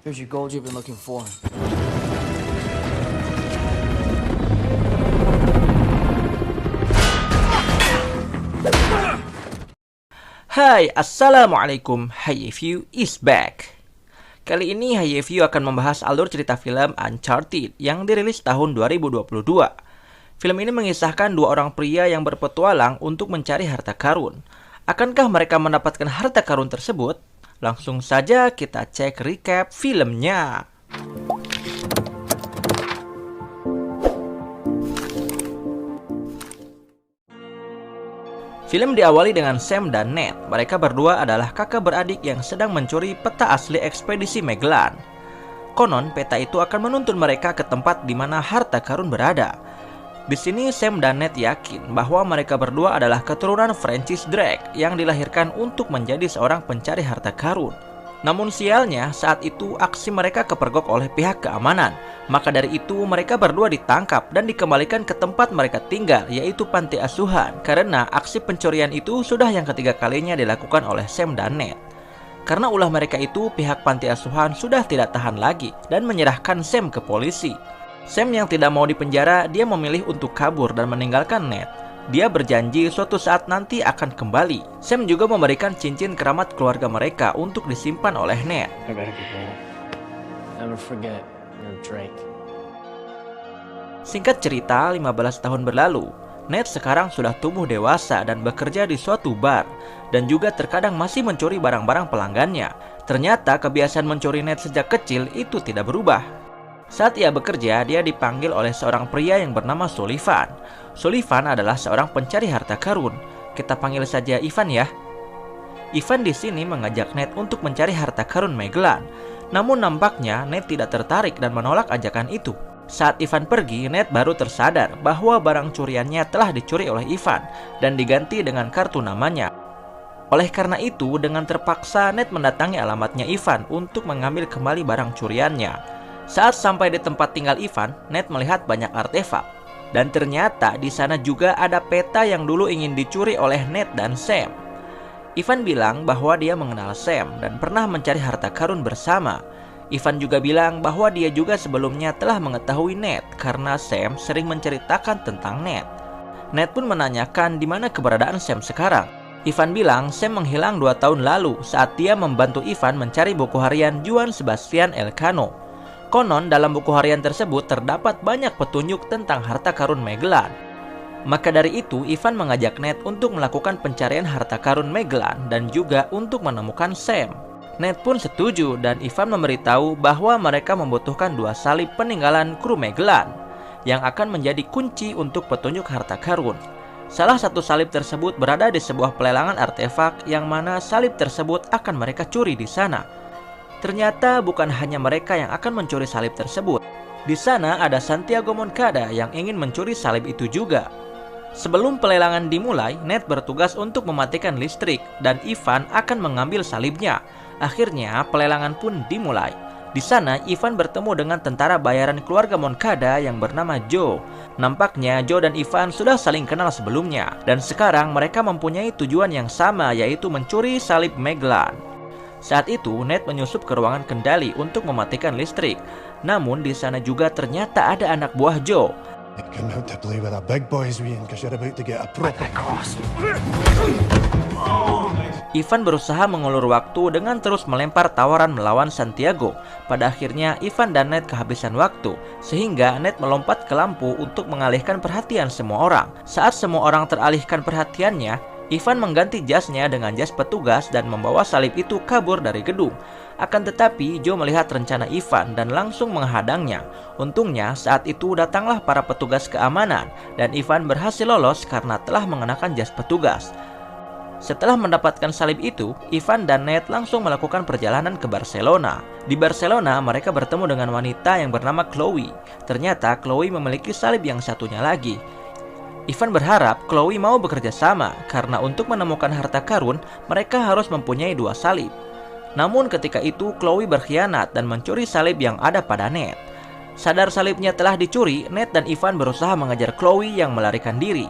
Here's your gold you've been looking for. Hai, Assalamualaikum. Hayyeview is back. Kali ini Hayyeview akan membahas alur cerita film Uncharted yang dirilis tahun 2022. Film ini mengisahkan dua orang pria yang berpetualang untuk mencari harta karun. Akankah mereka mendapatkan harta karun tersebut? Langsung saja kita cek recap filmnya. Film diawali dengan Sam dan Ned. Mereka berdua adalah kakak beradik yang sedang mencuri peta asli ekspedisi Magellan. Konon, peta itu akan menuntun mereka ke tempat di mana harta karun berada. Di sini Sam dan Ned yakin bahwa mereka berdua adalah keturunan Francis Drake yang dilahirkan untuk menjadi seorang pencari harta karun. Namun sialnya, saat itu aksi mereka kepergok oleh pihak keamanan. Maka dari itu mereka berdua ditangkap dan dikembalikan ke tempat mereka tinggal, yaitu panti asuhan. Karena aksi pencurian itu sudah yang ketiga kalinya dilakukan oleh Sam dan Ned. Karena ulah mereka itu, pihak panti asuhan sudah tidak tahan lagi dan menyerahkan Sam ke polisi. Sam yang tidak mau dipenjara, dia memilih untuk kabur dan meninggalkan Ned. Dia berjanji suatu saat nanti akan kembali. Sam juga memberikan cincin keramat keluarga mereka untuk disimpan oleh Ned. Never forget, you're Drake. Singkat cerita, 15 tahun berlalu. Ned sekarang sudah tumbuh dewasa dan bekerja di suatu bar. Dan juga terkadang masih mencuri barang-barang pelanggannya. Ternyata kebiasaan mencuri Ned sejak kecil itu tidak berubah. Saat ia bekerja, dia dipanggil oleh seorang pria yang bernama Sullivan. Sullivan adalah seorang pencari harta karun. Kita panggil saja Ivan ya. Ivan di sini mengajak Ned untuk mencari harta karun Magellan. Namun nampaknya Ned tidak tertarik dan menolak ajakan itu. Saat Ivan pergi, Ned baru tersadar bahwa barang curiannya telah dicuri oleh Ivan dan diganti dengan kartu namanya. Oleh karena itu, dengan terpaksa Ned mendatangi alamatnya Ivan untuk mengambil kembali barang curiannya. Saat sampai di tempat tinggal Ivan, Ned melihat banyak artefak. Dan ternyata di sana juga ada peta yang dulu ingin dicuri oleh Ned dan Sam. Ivan bilang bahwa dia mengenal Sam dan pernah mencari harta karun bersama. Ivan juga bilang bahwa dia juga sebelumnya telah mengetahui Ned karena Sam sering menceritakan tentang Ned. Ned pun menanyakan di mana keberadaan Sam sekarang. Ivan bilang Sam menghilang 2 tahun lalu saat dia membantu Ivan mencari buku harian Juan Sebastian Elcano. Konon dalam buku harian tersebut terdapat banyak petunjuk tentang harta karun Magellan. Maka dari itu Ivan mengajak Ned untuk melakukan pencarian harta karun Magellan dan juga untuk menemukan Sam. Ned pun setuju dan Ivan memberitahu bahwa mereka membutuhkan 2 salib peninggalan kru Magellan yang akan menjadi kunci untuk petunjuk harta karun. Salah satu salib tersebut berada di sebuah pelelangan artefak yang mana salib tersebut akan mereka curi di sana. Ternyata bukan hanya mereka yang akan mencuri salib tersebut. Di sana ada Santiago Moncada yang ingin mencuri salib itu juga. Sebelum pelelangan dimulai, Ned bertugas untuk mematikan listrik dan Ivan akan mengambil salibnya. Akhirnya pelelangan pun dimulai. Di sana Ivan bertemu dengan tentara bayaran keluarga Moncada yang bernama Joe. Nampaknya Joe dan Ivan sudah saling kenal sebelumnya dan sekarang mereka mempunyai tujuan yang sama, yaitu mencuri salib Magellan. Saat itu Ned menyusup ke ruangan kendali untuk mematikan listrik. Namun di sana juga ternyata ada anak buah Joe. Ivan berusaha mengulur waktu dengan terus melempar tawaran melawan Santiago. Pada akhirnya Ivan dan Ned kehabisan waktu, sehingga Ned melompat ke lampu untuk mengalihkan perhatian semua orang. Saat semua orang teralihkan perhatiannya, Ivan mengganti jasnya dengan jas petugas dan membawa salib itu kabur dari gedung. Akan tetapi Joe melihat rencana Ivan dan langsung menghadangnya. Untungnya saat itu datanglah para petugas keamanan dan Ivan berhasil lolos karena telah mengenakan jas petugas. Setelah mendapatkan salib itu, Ivan dan Ned langsung melakukan perjalanan ke Barcelona. Di Barcelona mereka bertemu dengan wanita yang bernama Chloe. Ternyata Chloe memiliki salib yang satunya lagi. Ivan berharap Chloe mau bekerja sama karena untuk menemukan harta karun mereka harus mempunyai 2 salib. Namun ketika itu Chloe berkhianat dan mencuri salib yang ada pada Ned. Sadar salibnya telah dicuri, Ned dan Ivan berusaha mengejar Chloe yang melarikan diri.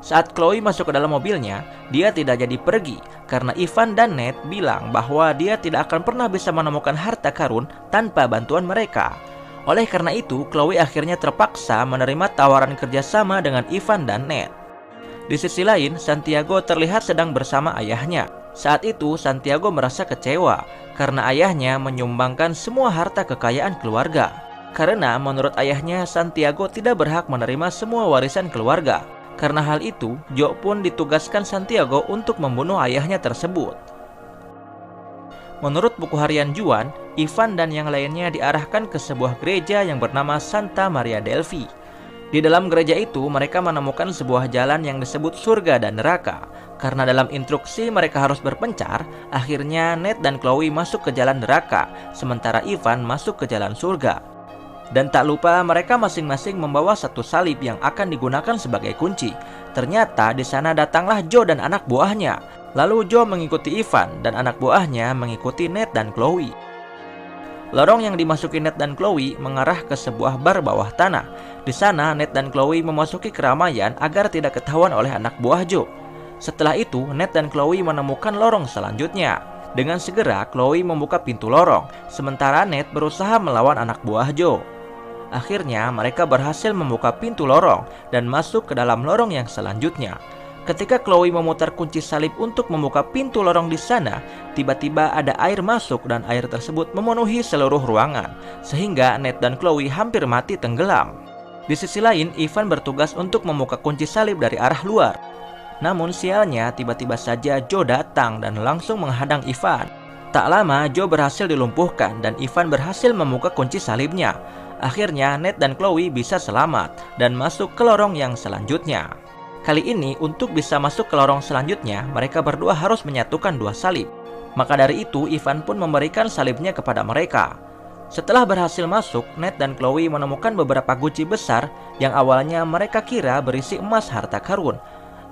Saat Chloe masuk ke dalam mobilnya, dia tidak jadi pergi karena Ivan dan Ned bilang bahwa dia tidak akan pernah bisa menemukan harta karun tanpa bantuan mereka. Oleh karena itu, Chloe akhirnya terpaksa menerima tawaran kerjasama dengan Ivan dan Ned. Di sisi lain, Santiago terlihat sedang bersama ayahnya. Saat itu, Santiago merasa kecewa karena ayahnya menyumbangkan semua harta kekayaan keluarga. Karena menurut ayahnya, Santiago tidak berhak menerima semua warisan keluarga. Karena hal itu, Joe pun ditugaskan Santiago untuk membunuh ayahnya tersebut. Menurut buku harian Juan, Ivan dan yang lainnya diarahkan ke sebuah gereja yang bernama Santa Maria Delphi. Di dalam gereja itu, mereka menemukan sebuah jalan yang disebut surga dan neraka. Karena dalam instruksi mereka harus berpencar, akhirnya Ned dan Chloe masuk ke jalan neraka, sementara Ivan masuk ke jalan surga. Dan tak lupa mereka masing-masing membawa satu salib yang akan digunakan sebagai kunci. Ternyata di sana datanglah Joe dan anak buahnya. Lalu Joe mengikuti Ivan dan anak buahnya mengikuti Ned dan Chloe. Lorong yang dimasuki Ned dan Chloe mengarah ke sebuah bar bawah tanah. Di sana Ned dan Chloe memasuki keramaian agar tidak ketahuan oleh anak buah Joe. Setelah itu, Ned dan Chloe menemukan lorong selanjutnya. Dengan segera, Chloe membuka pintu lorong, sementara Ned berusaha melawan anak buah Joe. Akhirnya, mereka berhasil membuka pintu lorong dan masuk ke dalam lorong yang selanjutnya. Ketika Chloe memutar kunci salib untuk membuka pintu lorong di sana, tiba-tiba ada air masuk dan air tersebut memenuhi seluruh ruangan, sehingga Ned dan Chloe hampir mati tenggelam. Di sisi lain, Ivan bertugas untuk membuka kunci salib dari arah luar. Namun sialnya, tiba-tiba saja Joe datang dan langsung menghadang Ivan. Tak lama, Joe berhasil dilumpuhkan dan Ivan berhasil membuka kunci salibnya. Akhirnya, Ned dan Chloe bisa selamat dan masuk ke lorong yang selanjutnya. Kali ini, untuk bisa masuk ke lorong selanjutnya, mereka berdua harus menyatukan dua salib. Maka dari itu, Ivan pun memberikan salibnya kepada mereka. Setelah berhasil masuk, Ned dan Chloe menemukan beberapa guci besar yang awalnya mereka kira berisi emas harta karun.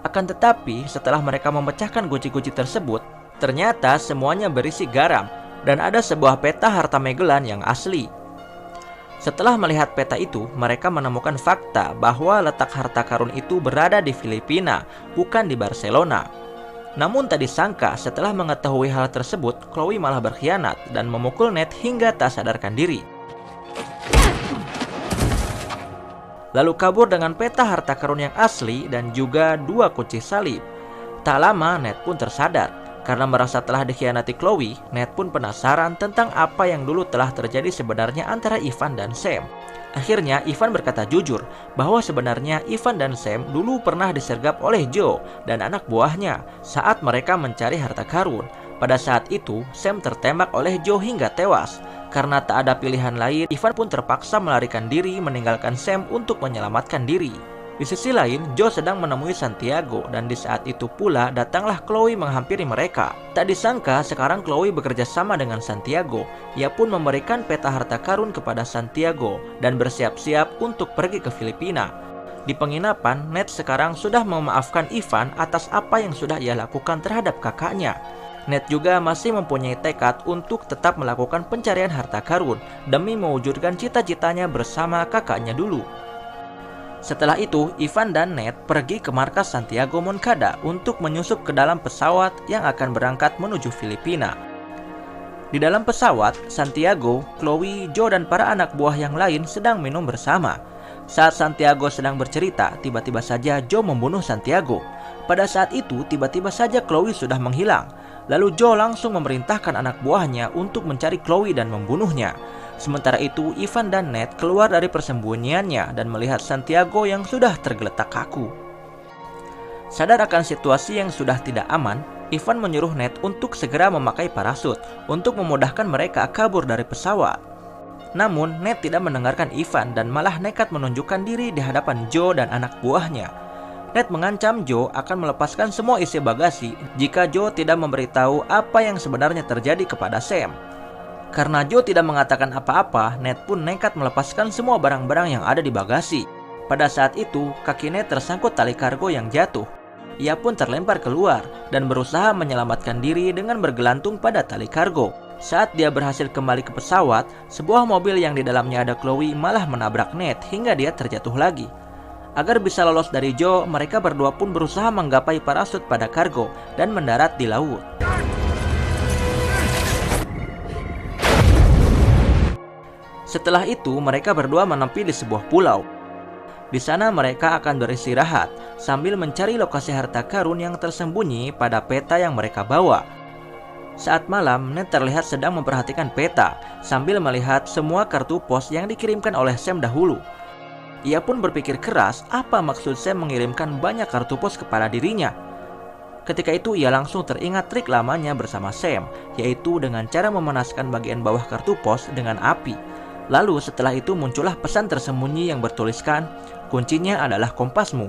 Akan tetapi, setelah mereka memecahkan guci-guci tersebut, ternyata semuanya berisi garam dan ada sebuah peta harta Magellan yang asli. Setelah melihat peta itu, mereka menemukan fakta bahwa letak harta karun itu berada di Filipina, bukan di Barcelona. Namun tak disangka, setelah mengetahui hal tersebut, Chloe malah berkhianat dan memukul Ned hingga tak sadarkan diri. Lalu kabur dengan peta harta karun yang asli dan juga dua kunci salib. Tak lama, Ned pun tersadar. Karena merasa telah dikhianati Chloe, Ned pun penasaran tentang apa yang dulu telah terjadi sebenarnya antara Ivan dan Sam. Akhirnya, Ivan berkata jujur bahwa sebenarnya Ivan dan Sam dulu pernah disergap oleh Joe dan anak buahnya saat mereka mencari harta karun. Pada saat itu, Sam tertembak oleh Joe hingga tewas. Karena tak ada pilihan lain, Ivan pun terpaksa melarikan diri meninggalkan Sam untuk menyelamatkan diri. Di sisi lain, Joe sedang menemui Santiago dan di saat itu pula datanglah Chloe menghampiri mereka. Tak disangka sekarang Chloe bekerja sama dengan Santiago. Ia pun memberikan peta harta karun kepada Santiago dan bersiap-siap untuk pergi ke Filipina. Di penginapan, Ned sekarang sudah memaafkan Ivan atas apa yang sudah ia lakukan terhadap kakaknya. Ned juga masih mempunyai tekad untuk tetap melakukan pencarian harta karun demi mewujudkan cita-citanya bersama kakaknya dulu. Setelah itu, Ivan dan Ned pergi ke markas Santiago Moncada untuk menyusup ke dalam pesawat yang akan berangkat menuju Filipina. Di dalam pesawat, Santiago, Chloe, Joe, dan para anak buah yang lain sedang minum bersama. Saat Santiago sedang bercerita, tiba-tiba saja Joe membunuh Santiago. Pada saat itu, tiba-tiba saja Chloe sudah menghilang. Lalu Joe langsung memerintahkan anak buahnya untuk mencari Chloe dan membunuhnya. Sementara itu, Ivan dan Ned keluar dari persembunyiannya dan melihat Santiago yang sudah tergeletak kaku. Sadar akan situasi yang sudah tidak aman, Ivan menyuruh Ned untuk segera memakai parasut untuk memudahkan mereka kabur dari pesawat. Namun, Ned tidak mendengarkan Ivan dan malah nekat menunjukkan diri di hadapan Joe dan anak buahnya. Ned mengancam Joe akan melepaskan semua isi bagasi jika Joe tidak memberitahu apa yang sebenarnya terjadi kepada Sam. Karena Joe tidak mengatakan apa-apa, Ned pun nekat melepaskan semua barang-barang yang ada di bagasi. Pada saat itu, kaki Ned tersangkut tali kargo yang jatuh. Ia pun terlempar keluar dan berusaha menyelamatkan diri dengan bergelantung pada tali kargo. Saat dia berhasil kembali ke pesawat, sebuah mobil yang di dalamnya ada Chloe malah menabrak Ned hingga dia terjatuh lagi. Agar bisa lolos dari Joe, mereka berdua pun berusaha menggapai parasut pada kargo dan mendarat di laut. Setelah itu, mereka berdua menepi di sebuah pulau. Di sana mereka akan beristirahat sambil mencari lokasi harta karun yang tersembunyi pada peta yang mereka bawa. Saat malam, Ned terlihat sedang memperhatikan peta sambil melihat semua kartu pos yang dikirimkan oleh Sam dahulu. Ia pun berpikir keras apa maksud Sam mengirimkan banyak kartu pos kepada dirinya. Ketika itu ia langsung teringat trik lamanya bersama Sam, yaitu dengan cara memanaskan bagian bawah kartu pos dengan api. Lalu setelah itu muncullah pesan tersembunyi yang bertuliskan, "Kuncinya adalah kompasmu."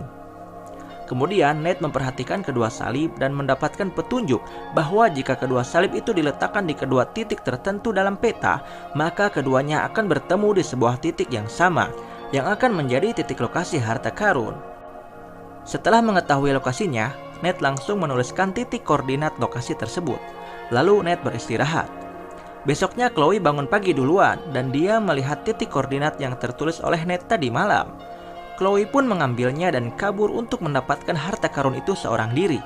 Kemudian Ned memperhatikan kedua salib dan mendapatkan petunjuk bahwa jika kedua salib itu diletakkan di kedua titik tertentu dalam peta, maka keduanya akan bertemu di sebuah titik yang sama, yang akan menjadi titik lokasi harta karun. Setelah mengetahui lokasinya, Ned langsung menuliskan titik koordinat lokasi tersebut. Lalu Ned beristirahat. Besoknya Chloe bangun pagi duluan dan dia melihat titik koordinat yang tertulis oleh Ned tadi malam. Chloe pun mengambilnya dan kabur untuk mendapatkan harta karun itu seorang diri.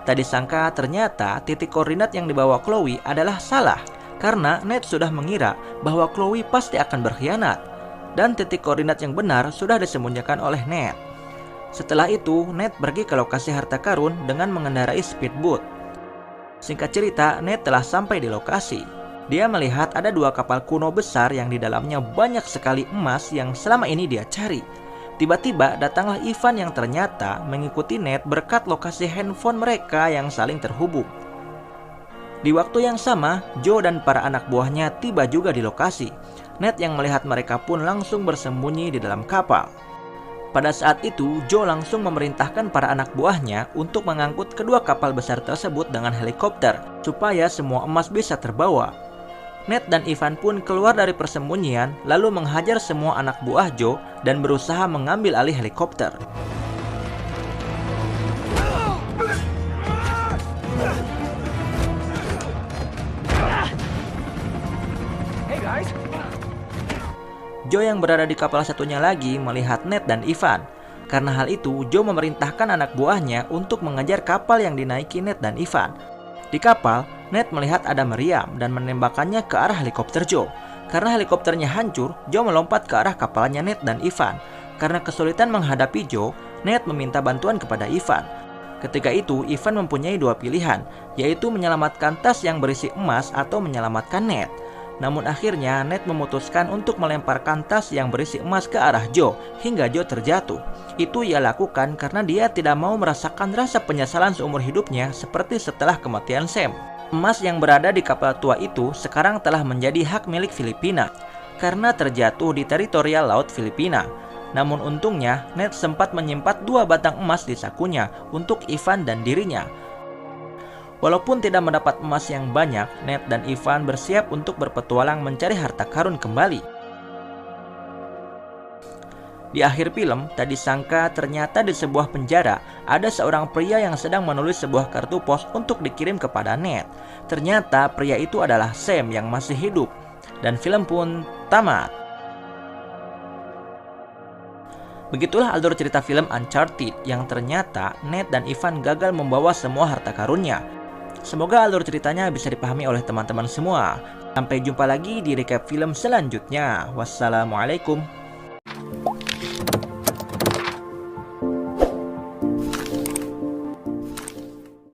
Tak disangka ternyata titik koordinat yang dibawa Chloe adalah salah, karena Ned sudah mengira bahwa Chloe pasti akan berkhianat, dan titik koordinat yang benar sudah disembunyikan oleh Ned. Setelah itu, Ned pergi ke lokasi harta karun dengan mengendarai speedboat. Singkat cerita, Ned telah sampai di lokasi. Dia melihat ada dua kapal kuno besar yang di dalamnya banyak sekali emas yang selama ini dia cari. Tiba-tiba datanglah Ivan yang ternyata mengikuti Ned berkat lokasi handphone mereka yang saling terhubung. Di waktu yang sama, Joe dan para anak buahnya tiba juga di lokasi. Ned yang melihat mereka pun langsung bersembunyi di dalam kapal. Pada saat itu, Joe langsung memerintahkan para anak buahnya untuk mengangkut kedua kapal besar tersebut dengan helikopter, supaya semua emas bisa terbawa. Ned dan Ivan pun keluar dari persembunyian, lalu menghajar semua anak buah Joe dan berusaha mengambil alih helikopter. Joe yang berada di kapal satunya lagi melihat Ned dan Ivan. Karena hal itu, Joe memerintahkan anak buahnya untuk mengejar kapal yang dinaiki Ned dan Ivan. Di kapal, Ned melihat ada meriam dan menembakkannya ke arah helikopter Joe. Karena helikopternya hancur, Joe melompat ke arah kapalnya Ned dan Ivan. Karena kesulitan menghadapi Joe, Ned meminta bantuan kepada Ivan. Ketika itu, Ivan mempunyai dua pilihan, yaitu menyelamatkan tas yang berisi emas atau menyelamatkan Ned. Namun akhirnya Ned memutuskan untuk melemparkan tas yang berisi emas ke arah Joe hingga Joe terjatuh. Itu ia lakukan karena dia tidak mau merasakan rasa penyesalan seumur hidupnya seperti setelah kematian Sam. Emas yang berada di kapal tua itu sekarang telah menjadi hak milik Filipina karena terjatuh di teritorial laut Filipina. Namun untungnya Ned sempat menyimpan 2 batang emas di sakunya untuk Ivan dan dirinya. Walaupun tidak mendapat emas yang banyak, Ned dan Ivan bersiap untuk berpetualang mencari harta karun kembali. Di akhir film, tak disangka ternyata di sebuah penjara ada seorang pria yang sedang menulis sebuah kartu pos untuk dikirim kepada Ned. Ternyata pria itu adalah Sam yang masih hidup. Dan film pun tamat. Begitulah alur cerita film Uncharted yang ternyata Ned dan Ivan gagal membawa semua harta karunnya. Semoga alur ceritanya bisa dipahami oleh teman-teman semua. Sampai jumpa lagi di recap film selanjutnya. Wassalamualaikum.